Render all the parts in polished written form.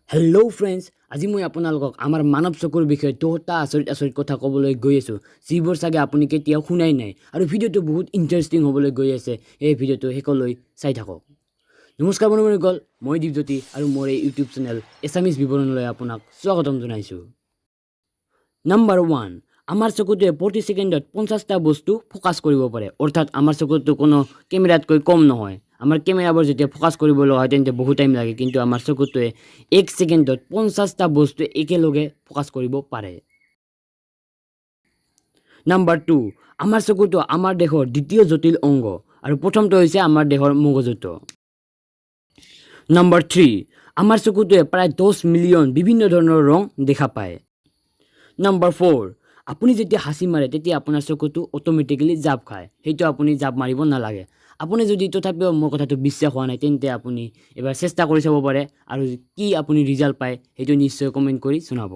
Hello' friends, আজি মই আপোনালোকক আমাৰ মানৱ চকুৰ বিষয়ে দুটা আচৰিত কথা ক'বলৈ গৈ আছোঁ, যিবোৰ চাগে আপুনি কেতিয়াও শুনাই নাই। আৰু ভিডিঅ'টো বহুত ইণ্টাৰেষ্টিং হ'বলৈ গৈ আছে। এই ভিডিঅ'টো শেষলৈ চাই থাকক। নমস্কাৰ বন্ধুসকল, মই দীপজ্যোতি আৰু মোৰ এই ইউটিউব চেনেল এছামিজ বিৱৰণলৈ আপোনাক স্বাগতম জনাইছোঁ। নাম্বাৰ 1, আমাৰ চকুটোৱে প্ৰতি ছেকেণ্ডত 50টা বস্তু ফ'কাছ কৰিব পাৰে। অৰ্থাৎ আমাৰ চকুটো কোনো কেমেৰাতকৈ কম নহয়। আমাৰ কেমেৰাবোৰ যেতিয়া ফ'কাছ কৰিবলৈ হয় তেন্তে বহুত টাইম লাগে, কিন্তু আমাৰ চকুটোৱে 1 ছেকেণ্ডত 50টা বস্তু একেলগে ফ'কাছ কৰিব পাৰে। নাম্বাৰ 2, আমাৰ চকুটো আমাৰ দেহৰ দ্বিতীয় জটিল অংগ, আৰু প্ৰথমটো হৈছে আমাৰ দেহৰ মগজুটো। নাম্বাৰ 3, আমাৰ চকুটোৱে প্ৰায় 10 মিলিয়ন বিভিন্ন ধৰণৰ ৰং দেখা পায়। নাম্বাৰ 4, আপুনি যেতিয়া হাঁচি মাৰে তেতিয়া আপোনাৰ চকুটো অট'মেটিকেলি জাপ খায়। সেইটো আপুনি জাপ মাৰিব নালাগে। আপুনি যদি তথাপিও মোৰ কথাটো বিশ্বাস হোৱা নাই তেন্তে আপুনি এবাৰ চেষ্টা কৰি চাব পাৰে, আৰু কি আপুনি ৰিজাল্ট পায় সেইটো নিশ্চয় কমেণ্ট কৰি জনাব।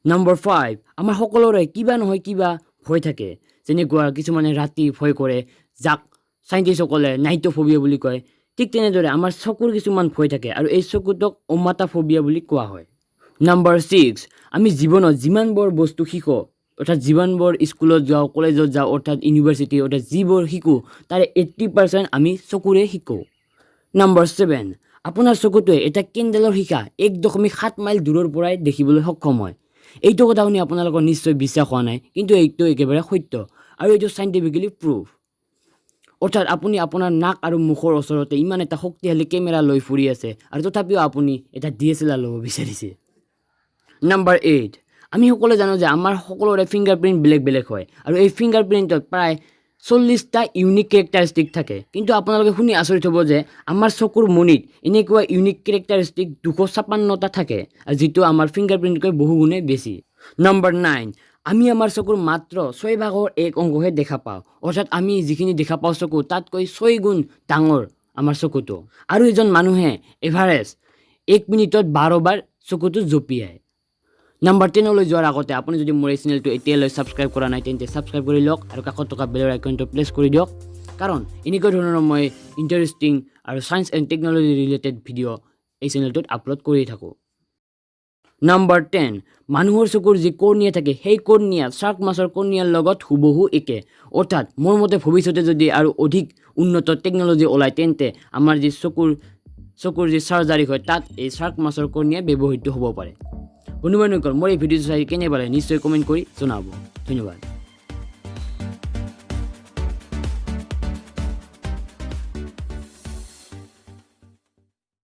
নাম্বাৰ 5, আমাৰ সকলোৰে কিবা নহয় কিবা ভয় থাকে। যেনেকুৱা কিছুমানে ৰাতি ভয় কৰে, যাক চাইণ্টিষ্টসকলে নাইট্ৰফোবিয়া বুলি কয়। ঠিক তেনেদৰে আমাৰ চকুৰ কিছুমান ভয় থাকে, আৰু এই চকুটোক অমাটাফোবিয়া বুলি কোৱা হয়। নাম্বাৰ 6, আমি জীৱনত যিমানবোৰ বস্তু শিকোঁ, অৰ্থাৎ যিমানবোৰ স্কুলত যাওঁ, কলেজত যাওঁ, অৰ্থাৎ ইউনিভাৰ্চিটি, অৰ্থাৎ যিবোৰ শিকোঁ তাৰে 80% আমি চকুৰে শিকোঁ। নাম্বাৰ 7, আপোনাৰ চকুটোৱে এটা কেণ্ডেলৰ শিখা 1.7 মাইল দূৰৰ পৰাই দেখিবলৈ সক্ষম হয়। এইটো কথা শুনি আপোনালোকৰ নিশ্চয় বিশ্বাস হোৱা নাই, কিন্তু এইটো একেবাৰে সত্য, আৰু এইটো চাইণ্টিফিকেলি প্ৰুফ। অৰ্থাৎ আপুনি আপোনাৰ নাক আৰু মুখৰ ওচৰতে ইমান এটা শক্তিশালী কেমেৰা লৈ ফুৰি আছে, আৰু তথাপিও আপুনি এটা DSLR ল'ব বিচাৰিছে। নাম্বাৰ 8, আমি সকলোৱে জানো যে আমাৰ সকলোৰে ফিংগাৰপ্ৰিণ্ট বেলেগ বেলেগ হয়, আৰু এই ফিংগাৰপ্ৰিণ্টত প্ৰায় 40টা ইউনিক কেৰেক্টাৰিষ্টিক থাকে। কিন্তু আপোনালোকে শুনি আচৰিত হ'ব যে আমাৰ চকুৰ মণিত এনেকুৱা ইউনিক কেৰেক্টাৰিষ্টিক 256টা থাকে, যিটো আমাৰ ফিংগাৰপ্ৰিণ্টতকৈ বহু গুণে বেছি। নাম্বাৰ 9, আমি আমাৰ চকুৰ মাত্ৰ 6/1 অংশহে দেখা পাওঁ। অৰ্থাৎ আমি যিখিনি দেখা পাওঁ চকু, তাতকৈ 6 গুণ ডাঙৰ আমাৰ চকুটো। আৰু এজন মানুহে এভাৰেজ 1 মিনিটত 12 বাৰ চকুটো জঁপিয়ায়। নাম্বাৰ 10লৈ যোৱাৰ আগতে আপুনি যদি মোৰ এই চেনেলটো এতিয়ালৈ ছাবস্ক্ৰাইব কৰা নাই তেন্তে ছাবস্ক্ৰাইব কৰি লওক, আৰু কাষত থকা বেলৰ আইকনটো প্ৰেছ কৰি দিয়ক, কাৰণ এনেকুৱা ধৰণৰ মই ইণ্টাৰেষ্টিং আৰু science and technology related video' এই চেনেলটোত আপলোড কৰি থাকোঁ। নাম্বাৰ 10, মানুহৰ চকুৰ যি কৰ্ণিয়া থাকে সেই কৰ্ণিয়া শ্বাৰ্ক মাছৰ কৰ্ণিয়াৰ লগত হুবহু একে। অৰ্থাৎ মোৰ মতে ভৱিষ্যতে যদি আৰু অধিক উন্নত টেকন'লজি ওলায় তেন্তে আমাৰ যি চকুৰ যি চাৰ্জাৰী হয় তাত এই শ্বাৰ্ক মাছৰ কৰ্ণিয়া ব্যৱহৃত হ'ব পাৰে। বন্ধু বান্ধৱীসকল, মোৰ এই ভিডিঅ'টো চাই কেনে পালে নিশ্চয় কমেণ্ট কৰি জনাব। ধন্যবাদ।